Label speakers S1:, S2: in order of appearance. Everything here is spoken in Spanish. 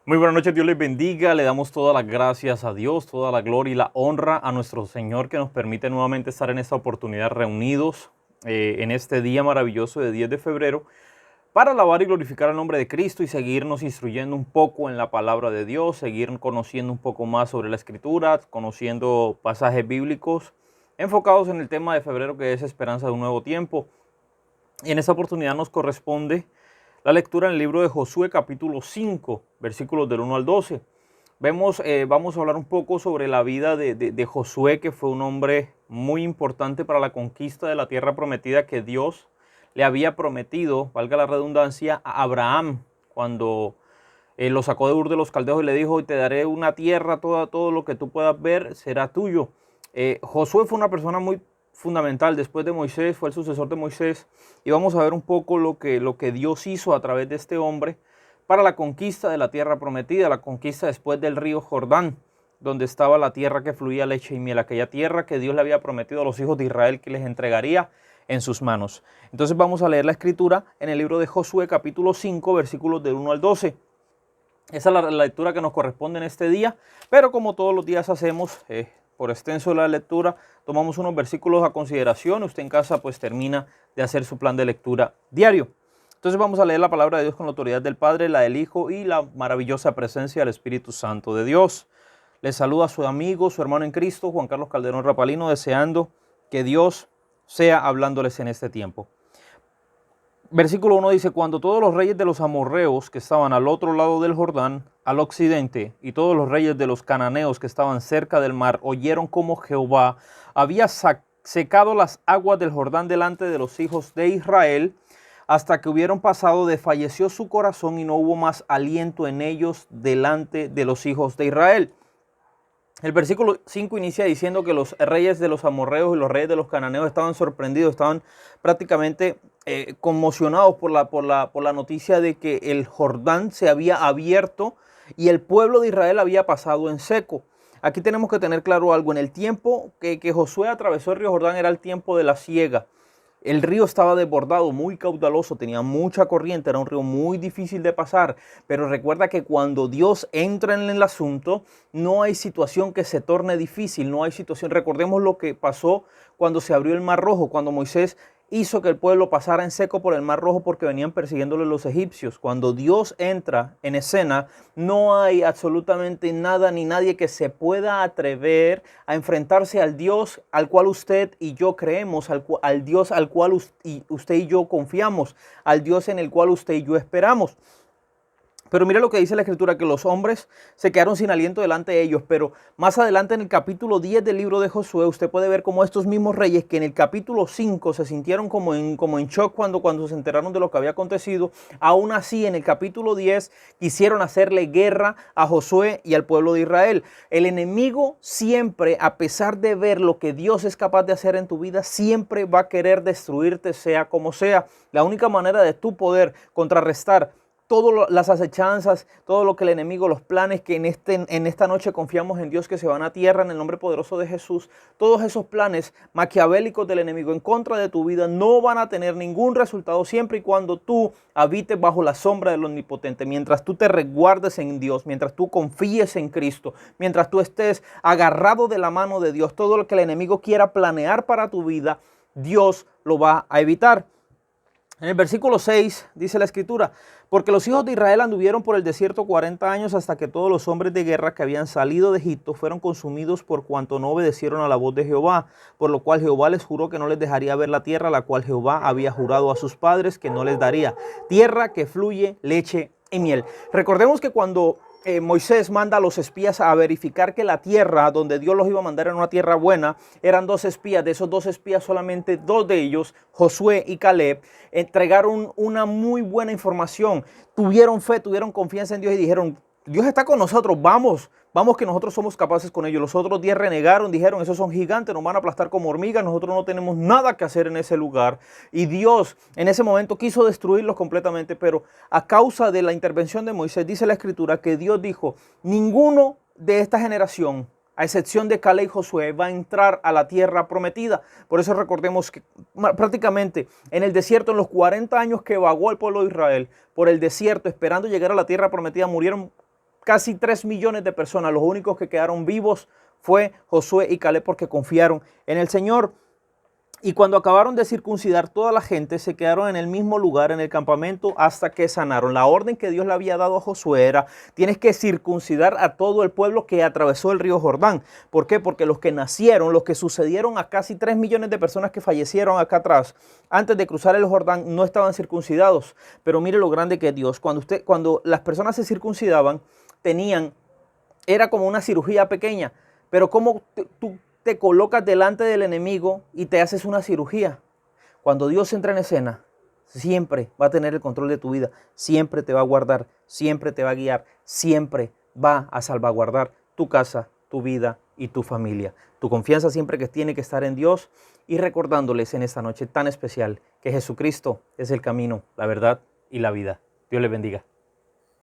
S1: Muy buenas noches, Dios les bendiga, le damos todas las gracias a Dios, toda la gloria y la honra a nuestro Señor que nos permite nuevamente estar en esta oportunidad reunidos en este día maravilloso de 10 de febrero para alabar y glorificar el nombre de Cristo y seguirnos instruyendo un poco en la palabra de Dios, seguir conociendo un poco más sobre la Escritura, conociendo pasajes bíblicos enfocados en el tema de febrero que es esperanza de un nuevo tiempo. Y en esta oportunidad nos corresponde la lectura en el libro de Josué capítulo 5, versículos del 1 al 12. Vamos a hablar un poco sobre la vida de Josué, que fue un hombre muy importante para la conquista de la tierra prometida que Dios le había prometido, valga la redundancia, a Abraham cuando lo sacó de Ur de los Caldeos y le dijo: te daré una tierra, todo lo que tú puedas ver será tuyo. Josué fue una persona muy fundamental después de Moisés, fue el sucesor de Moisés, y vamos a ver un poco lo que Dios hizo a través de este hombre para la conquista de la tierra prometida, la conquista después del río Jordán, donde estaba la tierra que fluía leche y miel, aquella tierra que Dios le había prometido a los hijos de Israel que les entregaría en sus manos. Entonces vamos a leer la escritura en el libro de Josué capítulo 5, versículos del 1 al 12. Esa es la lectura que nos corresponde en este día, pero como todos los días hacemos, por extenso de la lectura, tomamos unos versículos a consideración. Usted en casa pues termina de hacer su plan de lectura diario. Entonces vamos a leer la palabra de Dios con la autoridad del Padre, la del Hijo y la maravillosa presencia del Espíritu Santo de Dios. Les saluda a su amigo, su hermano en Cristo, Juan Carlos Calderón Rapalino, deseando que Dios sea hablándoles en este tiempo. Versículo 1 dice: cuando todos los reyes de los amorreos que estaban al otro lado del Jordán, al occidente, y todos los reyes de los cananeos que estaban cerca del mar, oyeron cómo Jehová había secado las aguas del Jordán delante de los hijos de Israel, hasta que hubieron pasado, desfalleció su corazón y no hubo más aliento en ellos delante de los hijos de Israel. El versículo 5 inicia diciendo que los reyes de los amorreos y los reyes de los cananeos estaban sorprendidos, estaban prácticamente conmocionados por la noticia de que el Jordán se había abierto y el pueblo de Israel había pasado en seco. Aquí tenemos que tener claro algo: en el tiempo que Josué atravesó el río Jordán era el tiempo de la siega. El río estaba desbordado, muy caudaloso, tenía mucha corriente, era un río muy difícil de pasar. Pero recuerda que cuando Dios entra en el asunto, no hay situación que se torne difícil, no hay situación. Recordemos lo que pasó cuando se abrió el Mar Rojo, cuando Moisés hizo que el pueblo pasara en seco por el Mar Rojo porque venían persiguiéndole los egipcios. Cuando Dios entra en escena, no hay absolutamente nada ni nadie que se pueda atrever a enfrentarse al Dios al cual usted y yo creemos, al Dios al cual usted y yo confiamos, al Dios en el cual usted y yo esperamos. Pero mira lo que dice la Escritura, que los hombres se quedaron sin aliento delante de ellos. Pero más adelante en el capítulo 10 del libro de Josué, usted puede ver cómo estos mismos reyes, que en el capítulo 5 se sintieron como en shock cuando se enteraron de lo que había acontecido, aún así en el capítulo 10 quisieron hacerle guerra a Josué y al pueblo de Israel. El enemigo siempre, a pesar de ver lo que Dios es capaz de hacer en tu vida, siempre va a querer destruirte, sea como sea. La única manera de tú poder contrarrestar todas las acechanzas, todo lo que el enemigo, los planes que en esta noche confiamos en Dios que se van a tierra en el nombre poderoso de Jesús, todos esos planes maquiavélicos del enemigo en contra de tu vida no van a tener ningún resultado siempre y cuando tú habites bajo la sombra del Omnipotente, mientras tú te resguardes en Dios, mientras tú confíes en Cristo, mientras tú estés agarrado de la mano de Dios. Todo lo que el enemigo quiera planear para tu vida, Dios lo va a evitar. En el versículo 6 dice la Escritura: porque los hijos de Israel anduvieron por el desierto 40 años hasta que todos los hombres de guerra que habían salido de Egipto fueron consumidos por cuanto no obedecieron a la voz de Jehová, por lo cual Jehová les juró que no les dejaría ver la tierra, la cual Jehová había jurado a sus padres que no les daría, tierra que fluye leche y miel. Recordemos que cuando Moisés manda a los espías a verificar que la tierra donde Dios los iba a mandar era una tierra buena, eran 2 espías. De esos 2 espías, solamente 2 de ellos, Josué y Caleb, entregaron una muy buena información. Tuvieron fe, tuvieron confianza en Dios y dijeron: Dios está con nosotros, vamos que nosotros somos capaces con ellos. Los otros 10 renegaron, dijeron: esos son gigantes, nos van a aplastar como hormigas, nosotros no tenemos nada que hacer en ese lugar. Y Dios en ese momento quiso destruirlos completamente, pero a causa de la intervención de Moisés, dice la Escritura que Dios dijo: ninguno de esta generación, a excepción de Caleb y Josué, va a entrar a la tierra prometida. Por eso recordemos que prácticamente en el desierto, en los 40 años que vagó el pueblo de Israel por el desierto esperando llegar a la tierra prometida, murieron casi 3 millones de personas. Los únicos que quedaron vivos fue Josué y Caleb porque confiaron en el Señor. Y cuando acabaron de circuncidar, toda la gente se quedaron en el mismo lugar, en el campamento, hasta que sanaron. La orden que Dios le había dado a Josué era: tienes que circuncidar a todo el pueblo que atravesó el río Jordán. ¿Por qué? Porque los que nacieron, los que sucedieron a casi 3 millones de personas que fallecieron acá atrás, antes de cruzar el Jordán, no estaban circuncidados. Pero mire lo grande que es Dios. Cuando las personas se circuncidaban, era como una cirugía pequeña. Pero ¿cómo tú te colocas delante del enemigo y te haces una cirugía? Cuando Dios entra en escena, siempre va a tener el control de tu vida, siempre te va a guardar, siempre te va a guiar, siempre va a salvaguardar tu casa, tu vida y tu familia. Tu confianza siempre que tiene que estar en Dios, y recordándoles en esta noche tan especial que Jesucristo es el camino, la verdad y la vida. Dios les bendiga.